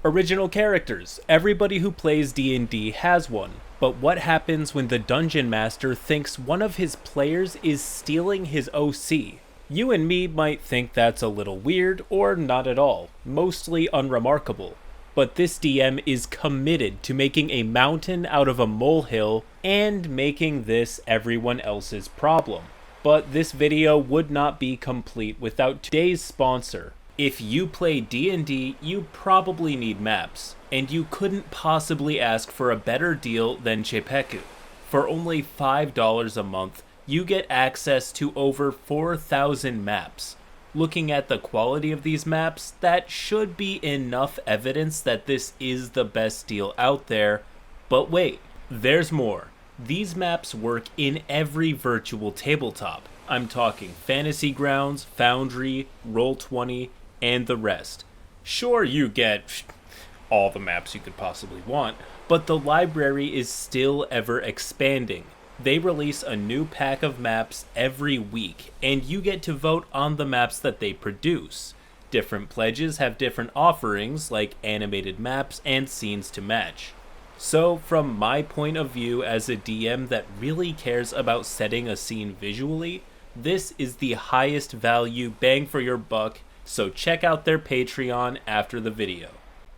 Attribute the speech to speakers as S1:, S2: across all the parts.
S1: Original characters. Everybody who plays D&D has one. But what happens when the Dungeon Master thinks one of his players is stealing his OC? You and me might think that's a little weird, or not at all. Mostly unremarkable. But this DM is committed to making a mountain out of a molehill and making this everyone else's problem. But this video would not be complete without today's sponsor. If you play D&D, you probably need maps, and you couldn't possibly ask for a better deal than Chepeku. For only $5 a month, you get access to over 4,000 maps. Looking at the quality of these maps, that should be enough evidence that this is the best deal out there. But wait, there's more. These maps work in every virtual tabletop. I'm talking Fantasy Grounds, Foundry, Roll20, and the rest. Sure, you get all the maps you could possibly want, but the library is still ever expanding. They release a new pack of maps every week, and you get to vote on the maps that they produce. Different pledges have different offerings, like animated maps and scenes to match. So, from my point of view as a DM that really cares about setting a scene visually, this is the highest value bang for your buck, so check out their Patreon after the video.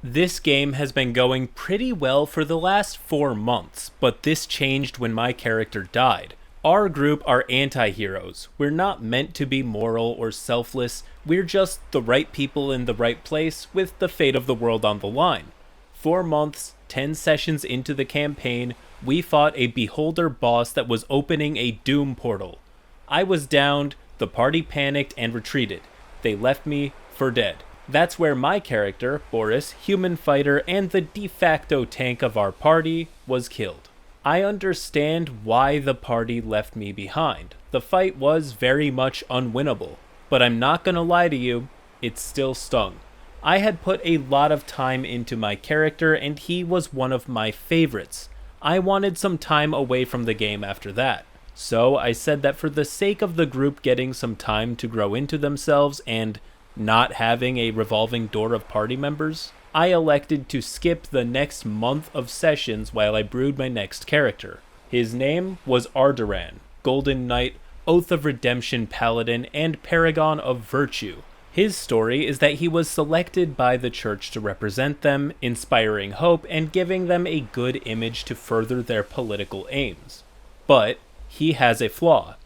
S1: This game has been going pretty well for the last 4 months, but this changed when my character died. Our group are anti-heroes. We're not meant to be moral or selfless, we're just the right people in the right place with the fate of the world on the line. 4 months, 10 sessions into the campaign, we fought a beholder boss that was opening a doom portal. I was downed, the party panicked and retreated. They left me for dead. That's where my character, Boris, human fighter and the de facto tank of our party, was killed. I understand why the party left me behind. The fight was very much unwinnable, but I'm not gonna lie to you, it still stung. I had put a lot of time into my character and he was one of my favorites. I wanted some time away from the game after that. So I said that for the sake of the group getting some time to grow into themselves and not having a revolving door of party members, I elected to skip the next month of sessions while I brewed my next character. His name was Ardoran, Golden Knight, Oath of Redemption Paladin, and Paragon of Virtue. His story is that he was selected by the church to represent them, inspiring hope and giving them a good image to further their political aims. But he has a flaw.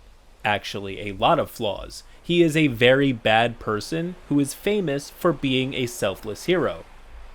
S1: Actually, a lot of flaws. He is a very bad person who is famous for being a selfless hero.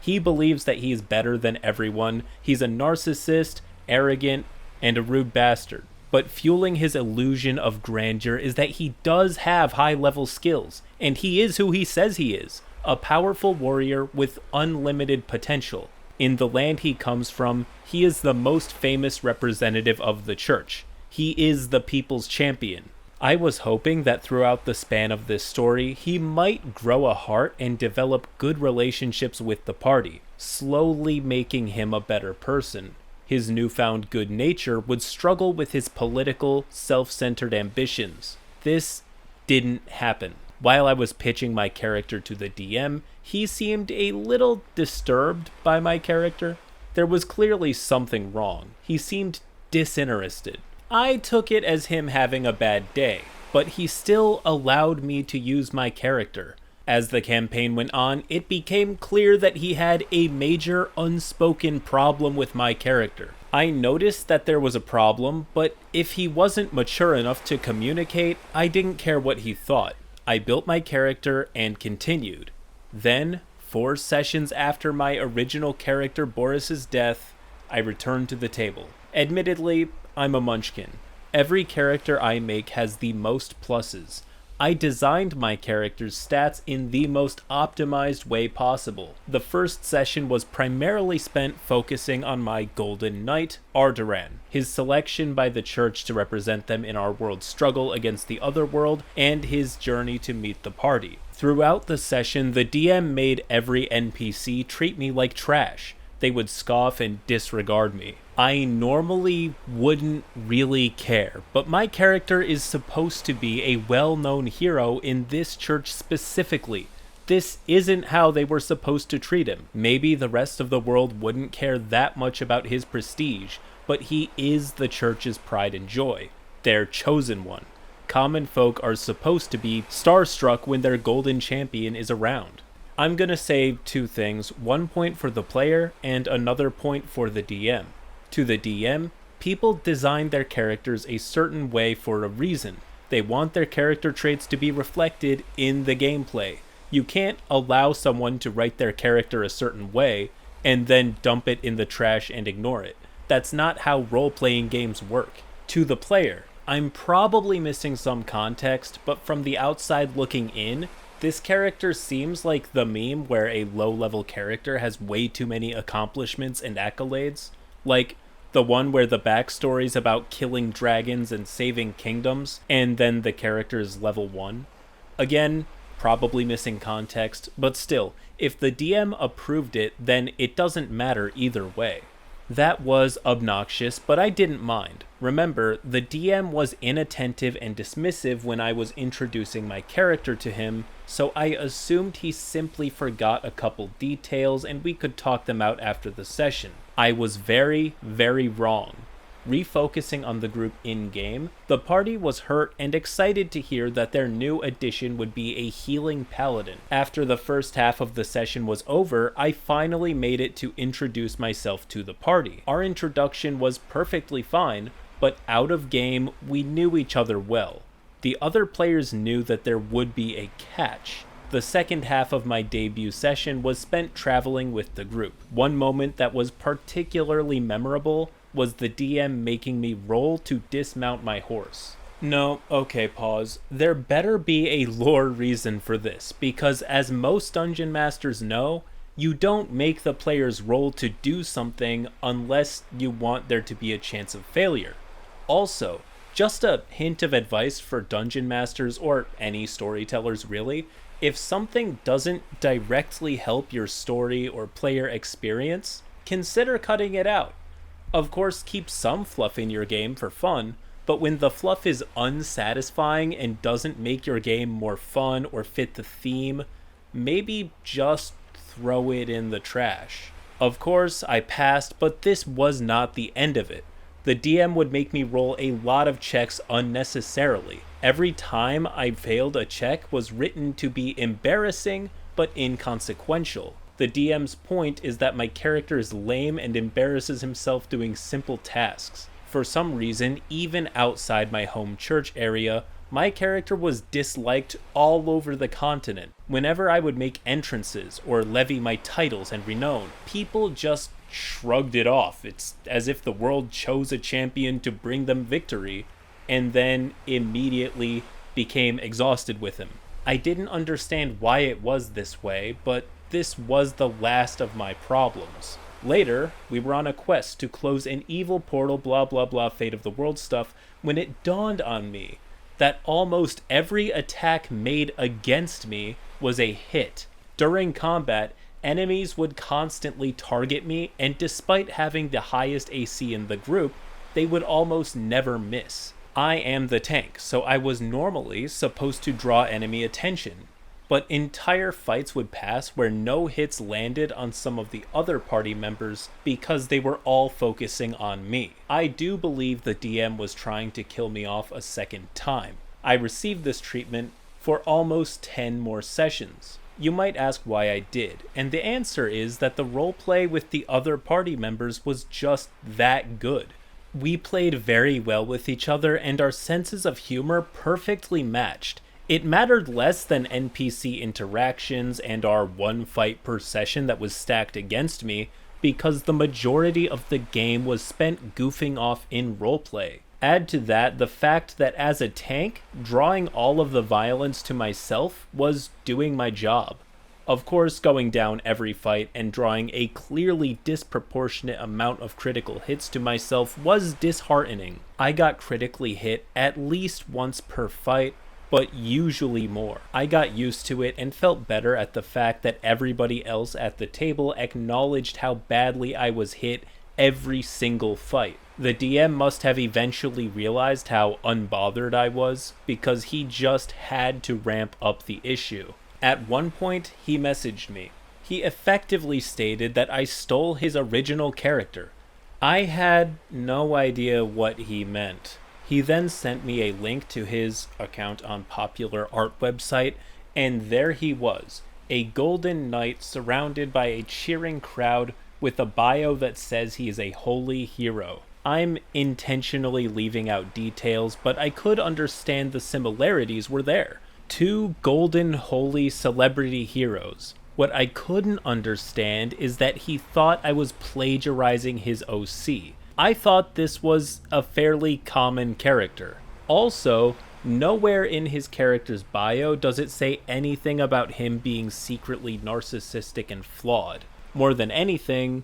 S1: He believes that he is better than everyone. He's a narcissist, arrogant, and a rude bastard. But fueling his illusion of grandeur is that he does have high-level skills, and he is who he says he is, a powerful warrior with unlimited potential. In the land he comes from, he is the most famous representative of the church. He is the people's champion. I was hoping that throughout the span of this story, he might grow a heart and develop good relationships with the party, slowly making him a better person. His newfound good nature would struggle with his political, self-centered ambitions. This didn't happen. While I was pitching my character to the DM, he seemed a little disturbed by my character. There was clearly something wrong. He seemed disinterested. I took it as him having a bad day, but he still allowed me to use my character. As the campaign went on, it became clear that he had a major unspoken problem with my character. I noticed that there was a problem, but if he wasn't mature enough to communicate, I didn't care what he thought. I built my character and continued. Then, 4 sessions after my original character Boris's death, I returned to the table. Admittedly, I'm a munchkin. Every character I make has the most pluses. I designed my character's stats in the most optimized way possible. The first session was primarily spent focusing on my Golden Knight, Ardoran, his selection by the church to represent them in our world's struggle against the other world, and his journey to meet the party. Throughout the session, the DM made every NPC treat me like trash. They would scoff and disregard me. I normally wouldn't really care, but my character is supposed to be a well-known hero in this church specifically. This isn't how they were supposed to treat him. Maybe the rest of the world wouldn't care that much about his prestige, but he is the church's pride and joy, their chosen one. Common folk are supposed to be starstruck when their golden champion is around. I'm gonna say two things, 1 point for the player and another point for the DM. To the DM, people design their characters a certain way for a reason. They want their character traits to be reflected in the gameplay. You can't allow someone to write their character a certain way and then dump it in the trash and ignore it. That's not how role-playing games work. To the player, I'm probably missing some context, but from the outside looking in, this character seems like the meme where a low-level character has way too many accomplishments and accolades. Like the one where the backstory's about killing dragons and saving kingdoms, and then the character is level 1. Again, probably missing context, but still, if the DM approved it, then it doesn't matter either way. That was obnoxious, but I didn't mind. Remember, the DM was inattentive and dismissive when I was introducing my character to him, so I assumed he simply forgot a couple details and we could talk them out after the session. I was very, very wrong. Refocusing on the group in-game, the party was hurt and excited to hear that their new addition would be a healing paladin. After the first half of the session was over, I finally made it to introduce myself to the party. Our introduction was perfectly fine, but out of game, we knew each other well. The other players knew that there would be a catch. The second half of my debut session was spent traveling with the group. One moment that was particularly memorable was the DM making me roll to dismount my horse. No, okay, pause. There better be a lore reason for this, because as most dungeon masters know, you don't make the players roll to do something unless you want there to be a chance of failure. Also, just a hint of advice for dungeon masters or any storytellers really, if something doesn't directly help your story or player experience, consider cutting it out. Of course, keep some fluff in your game for fun, but when the fluff is unsatisfying and doesn't make your game more fun or fit the theme, maybe just throw it in the trash. Of course, I passed, but this was not the end of it. The DM would make me roll a lot of checks unnecessarily. Every time I failed a check was written to be embarrassing, but inconsequential. The DM's point is that my character is lame and embarrasses himself doing simple tasks. For some reason, even outside my home church area, my character was disliked all over the continent. Whenever I would make entrances or levy my titles and renown, people just shrugged it off. It's as if the world chose a champion to bring them victory, and then immediately became exhausted with him. I didn't understand why it was this way, but this was the last of my problems. Later, we were on a quest to close an evil portal blah blah blah fate of the world stuff when it dawned on me that almost every attack made against me was a hit. During combat, enemies would constantly target me, and despite having the highest AC in the group, they would almost never miss. I am the tank, so I was normally supposed to draw enemy attention. But entire fights would pass where no hits landed on some of the other party members because they were all focusing on me. I do believe the DM was trying to kill me off a second time. I received this treatment for almost 10 more sessions. You might ask why I did, and the answer is that the roleplay with the other party members was just that good. We played very well with each other and our senses of humor perfectly matched. It mattered less than NPC interactions and our one fight per session that was stacked against me, because the majority of the game was spent goofing off in roleplay. Add to that the fact that as a tank, drawing all of the violence to myself was doing my job. Of course, going down every fight and drawing a clearly disproportionate amount of critical hits to myself was disheartening. I got critically hit at least once per fight, but usually more. I got used to it and felt better at the fact that everybody else at the table acknowledged how badly I was hit every single fight. The DM must have eventually realized how unbothered I was, because he just had to ramp up the issue. At one point, he messaged me. He effectively stated that I stole his original character. I had no idea what he meant. He then sent me a link to his account on popular art website, and there he was, a golden knight surrounded by a cheering crowd with a bio that says he is a holy hero. I'm intentionally leaving out details, but I could understand the similarities were there. Two golden holy celebrity heroes. What I couldn't understand is that he thought I was plagiarizing his OC. I thought this was a fairly common character. Also, nowhere in his character's bio does it say anything about him being secretly narcissistic and flawed. More than anything,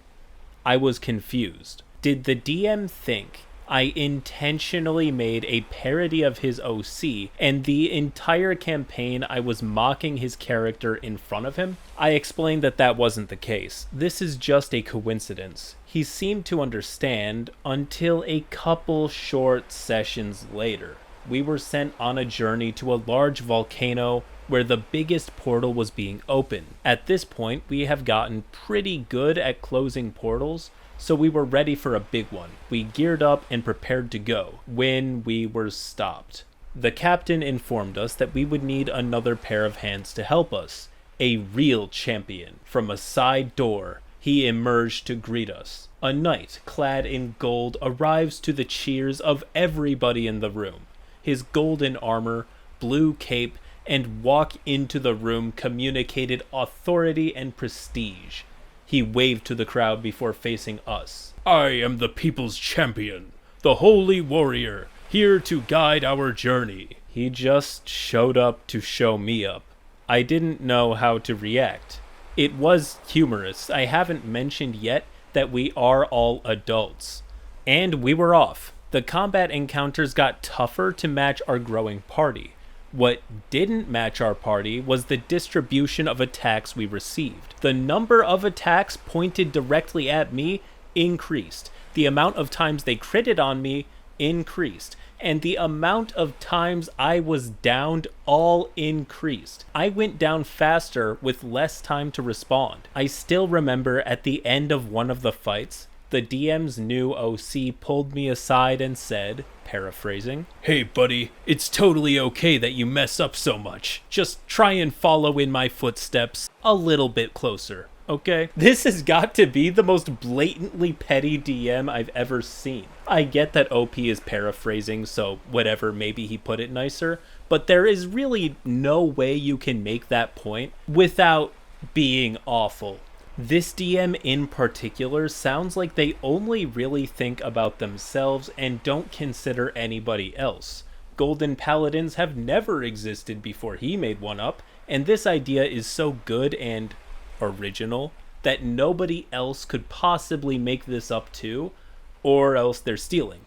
S1: I was confused. Did the DM think I intentionally made a parody of his OC, and the entire campaign I was mocking his character in front of him? I explained that that wasn't the case. This is just a coincidence. He seemed to understand until a couple short sessions later. We were sent on a journey to a large volcano where the biggest portal was being opened. At this point, we have gotten pretty good at closing portals, so we were ready for a big one. We geared up and prepared to go when we were stopped. The captain informed us that we would need another pair of hands to help us. A real champion. From a side door, he emerged to greet us. A knight clad in gold arrives to the cheers of everybody in the room. His golden armor, blue cape, and walk into the room communicated authority and prestige. He waved to the crowd before facing us. I am the people's champion, the holy warrior, here to guide our journey. He just showed up to show me up. I didn't know how to react. It was humorous. I haven't mentioned yet that we are all adults. And we were off. The combat encounters got tougher to match our growing party. What didn't match our party was the distribution of attacks we received. The number of attacks pointed directly at me increased. The amount of times they critted on me increased. And the amount of times I was downed all increased. I went down faster with less time to respond. I still remember at the end of one of the fights, the DM's new OC pulled me aside and said, paraphrasing, "Hey buddy, it's totally okay that you mess up so much. Just try and follow in my footsteps a little bit closer, okay?" This has got to be the most blatantly petty DM I've ever seen. I get that OP is paraphrasing, so whatever, maybe he put it nicer, but there is really no way you can make that point without being awful. This DM in particular sounds like they only really think about themselves and don't consider anybody else. Golden Paladins have never existed before he made one up, and this idea is so good and original that nobody else could possibly make this up too, or else they're stealing.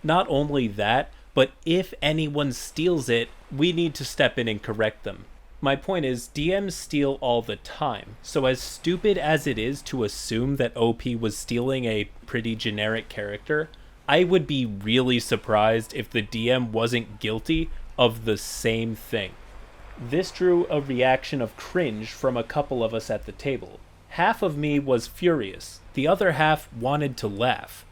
S1: Not only that, but if anyone steals it, we need to step in and correct them. My point is, DMs steal all the time, so as stupid as it is to assume that OP was stealing a pretty generic character, I would be really surprised if the DM wasn't guilty of the same thing. This drew a reaction of cringe from a couple of us at the table. Half of me was furious, the other half wanted to laugh.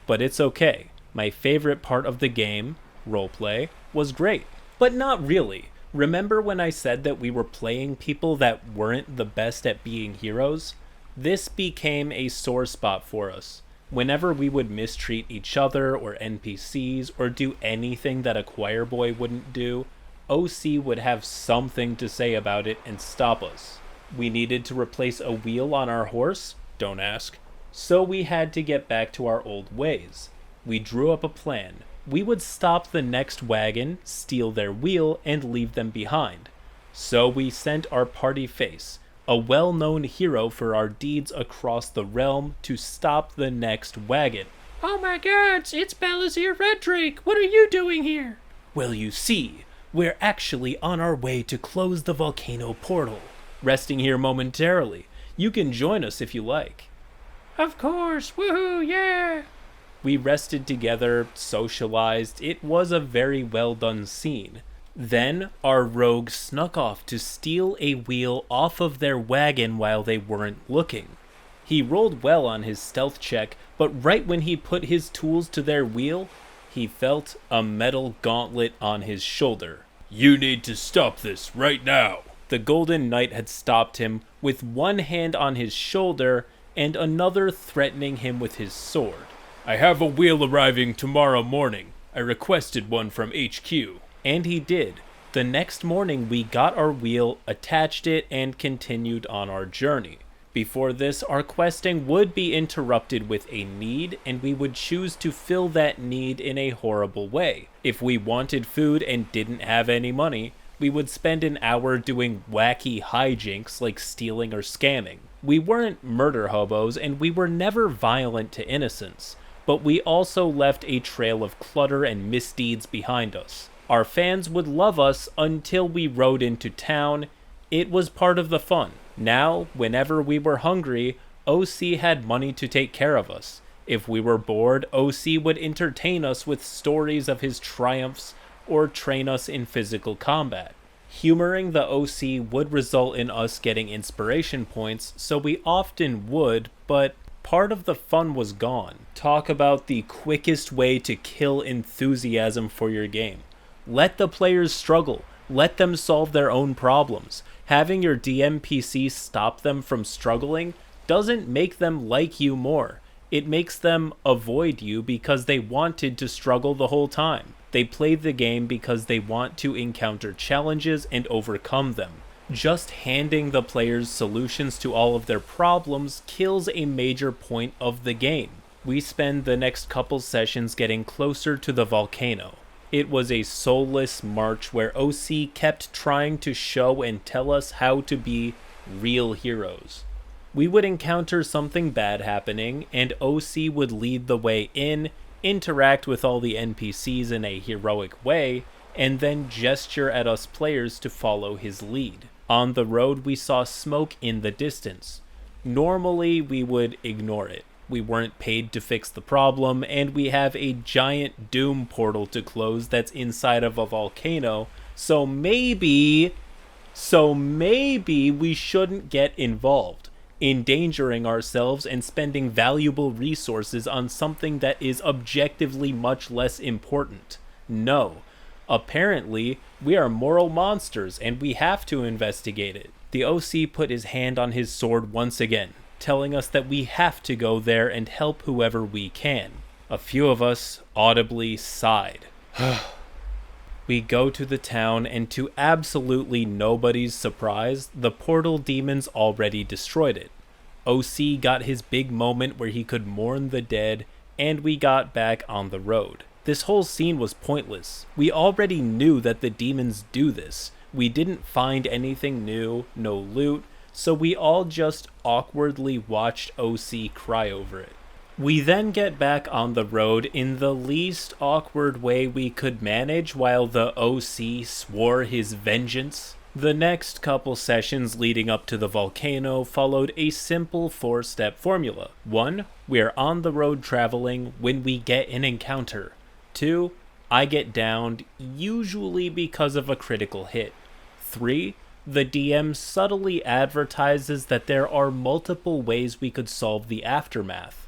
S1: But it's okay. My favorite part of the game, roleplay, was great. But not really. Remember when I said that we were playing people that weren't the best at being heroes? This became a sore spot for us. Whenever we would mistreat each other or NPCs or do anything that a choir boy wouldn't do, OC would have something to say about it and stop us. We needed to replace a wheel on our horse? Don't ask. So we had to get back to our old ways. We drew up a plan. We would stop the next wagon, steal their wheel, and leave them behind. So we sent our party face, a well-known hero for our deeds across the realm, to stop the next wagon.
S2: Oh my gods, it's Balazir Reddrake! What are you doing here?
S1: Well, you see, we're actually on our way to close the volcano portal. Resting here momentarily. You can join us if you like.
S2: Of course, woohoo, yeah!
S1: We rested together, socialized. It was a very well done scene. Then our rogue snuck off to steal a wheel off of their wagon while they weren't looking. He rolled well on his stealth check, but right when he put his tools to their wheel, he felt a metal gauntlet on his shoulder.
S3: "You need to stop this right now."
S1: The Golden Knight had stopped him with one hand on his shoulder and another threatening him with his sword.
S3: "I have a wheel arriving tomorrow morning. I requested one from HQ.
S1: And he did. The next morning we got our wheel, attached it, and continued on our journey. Before this, our questing would be interrupted with a need, and we would choose to fill that need in a horrible way. If we wanted food and didn't have any money, we would spend an hour doing wacky hijinks like stealing or scamming. We weren't murder hobos, and we were never violent to innocents, but we also left a trail of clutter and misdeeds behind us. Our fans would love us until we rode into town. It was part of the fun. Now, whenever we were hungry, OC had money to take care of us. If we were bored, OC would entertain us with stories of his triumphs or train us in physical combat. Humoring the OC would result in us getting inspiration points, so we often would, but part of the fun was gone. Talk about the quickest way to kill enthusiasm for your game. Let the players struggle. Let them solve their own problems. Having your DMPC stop them from struggling doesn't make them like you more. It makes them avoid you because they wanted to struggle the whole time. They played the game because they want to encounter challenges and overcome them. Just handing the players solutions to all of their problems kills a major point of the game. We spend the next couple sessions getting closer to the volcano. It was a soulless march where OC kept trying to show and tell us how to be real heroes. We would encounter something bad happening, and OC would lead the way in, interact with all the NPCs in a heroic way, and then gesture at us players to follow his lead. On the road, we saw smoke in the distance. Normally, we would ignore it. We weren't paid to fix the problem, and we have a giant doom portal to close that's inside of a volcano, so maybe we shouldn't get involved, endangering ourselves and spending valuable resources on something that is objectively much less important. No. Apparently, we are moral monsters, and we have to investigate it. The OC put his hand on his sword once again, telling us that we have to go there and help whoever we can. A few of us audibly sighed. We go to the town, and to absolutely nobody's surprise, the portal demons already destroyed it. OC got his big moment where he could mourn the dead, and we got back on the road. This whole scene was pointless. We already knew that the demons do this. We didn't find anything new, no loot, so we all just awkwardly watched OC cry over it. We then get back on the road in the least awkward way we could manage while the OC swore his vengeance. The next couple sessions leading up to the volcano followed a simple 4-step formula. 1. We're on the road traveling when we get an encounter. 2. I get downed, usually because of a critical hit. 3. The DM subtly advertises that there are multiple ways we could solve the aftermath.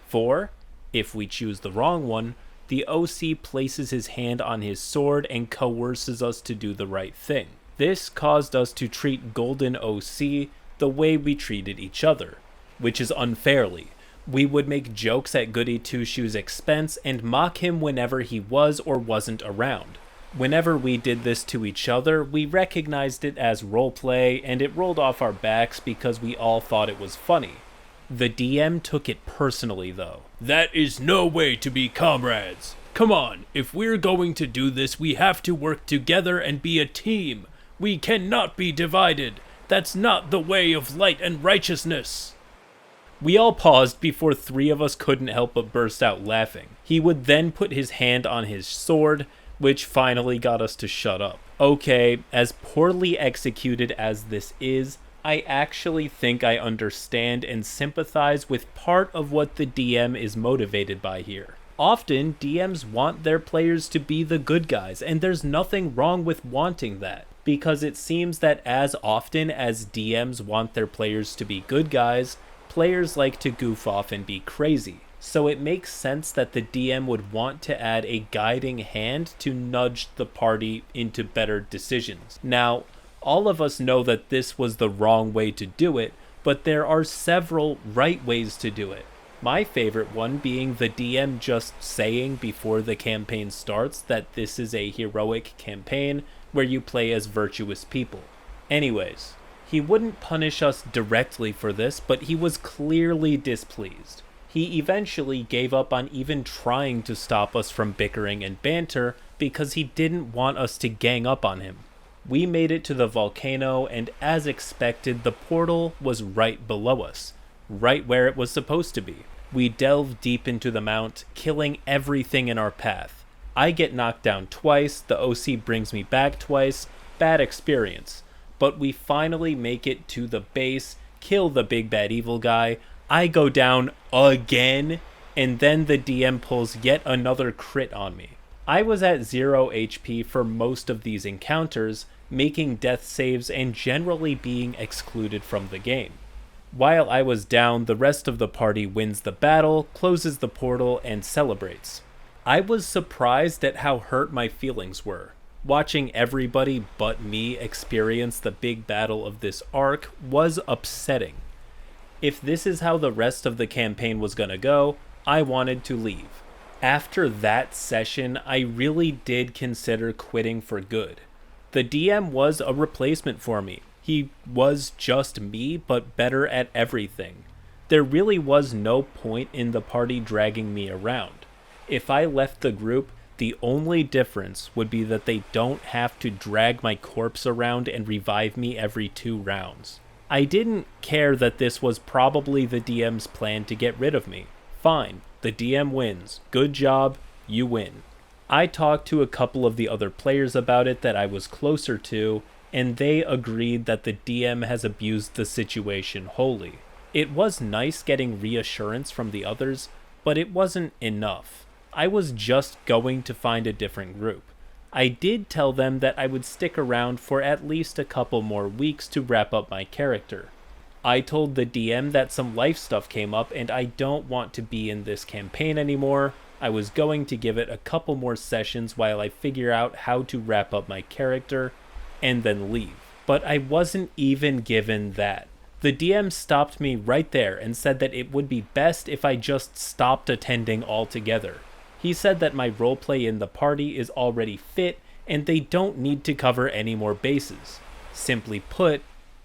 S1: 4. If we choose the wrong one, the OC places his hand on his sword and coerces us to do the right thing. This caused us to treat Golden OC the way we treated each other, which is unfairly. We would make jokes at Goody Two-Shoes' expense and mock him whenever he was or wasn't around. Whenever we did this to each other, we recognized it as roleplay, and it rolled off our backs because we all thought it was funny. The DM took it personally, though.
S3: "That is no way to be comrades. Come on, if we're going to do this, we have to work together and be a team. We cannot be divided. That's not the way of light and righteousness."
S1: We all paused before 3 of us couldn't help but burst out laughing. He would then put his hand on his sword, which finally got us to shut up. Okay, as poorly executed as this is, I actually think I understand and sympathize with part of what the DM is motivated by here. Often, DMs want their players to be the good guys, and there's nothing wrong with wanting that, because it seems that as often as DMs want their players to be good guys, players like to goof off and be crazy. So it makes sense that the DM would want to add a guiding hand to nudge the party into better decisions. Now, all of us know that this was the wrong way to do it, but there are several right ways to do it. My favorite one being the DM just saying before the campaign starts that this is a heroic campaign where you play as virtuous people. Anyways, he wouldn't punish us directly for this, but he was clearly displeased. He eventually gave up on even trying to stop us from bickering and banter because he didn't want us to gang up on him. We made it to the volcano, and as expected, the portal was right below us, right where it was supposed to be. We delve deep into the mount, killing everything in our path. I get knocked down twice, the OC brings me back twice, bad experience. But we finally make it to the base, kill the big bad evil guy, I go down again, and then the DM pulls yet another crit on me. I was at 0 HP for most of these encounters, making death saves and generally being excluded from the game. While I was down, the rest of the party wins the battle, closes the portal, and celebrates. I was surprised at how hurt my feelings were. Watching everybody but me experience the big battle of this arc was upsetting. If this is how the rest of the campaign was gonna go, I wanted to leave. After that session, I really did consider quitting for good. The DM was a replacement for me. He was just me, but better at everything. There really was no point in the party dragging me around. If I left the group, the only difference would be that they don't have to drag my corpse around and revive me every 2 rounds. I didn't care that this was probably the DM's plan to get rid of me. Fine, the DM wins. Good job, you win. I talked to a couple of the other players about it that I was closer to, and they agreed that the DM has abused the situation wholly. It was nice getting reassurance from the others, but it wasn't enough. I was just going to find a different group. I did tell them that I would stick around for at least a couple more weeks to wrap up my character. I told the DM that some life stuff came up and I don't want to be in this campaign anymore. I was going to give it a couple more sessions while I figure out how to wrap up my character, and then leave. But I wasn't even given that. The DM stopped me right there and said that it would be best if I just stopped attending altogether. He said that my roleplay in the party is already fit and they don't need to cover any more bases. Simply put,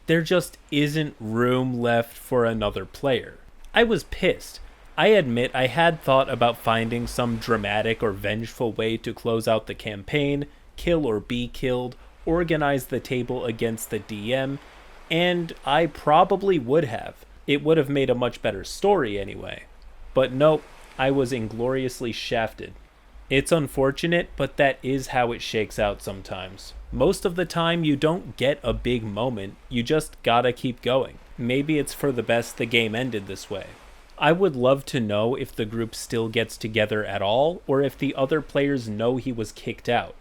S1: there just isn't room left for another player. I was pissed. I admit I had thought about finding some dramatic or vengeful way to close out the campaign, kill or be killed, organize the table against the DM, and I probably would have. It would have made a much better story anyway. But nope, I was ingloriously shafted. It's unfortunate, but that is how it shakes out sometimes. Most of the time you don't get a big moment, you just gotta keep going. Maybe it's for the best the game ended this way. I would love to know if the group still gets together at all, or if the other players know he was kicked out.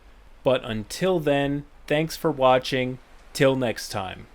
S1: But until then, thanks for watching. Till next time.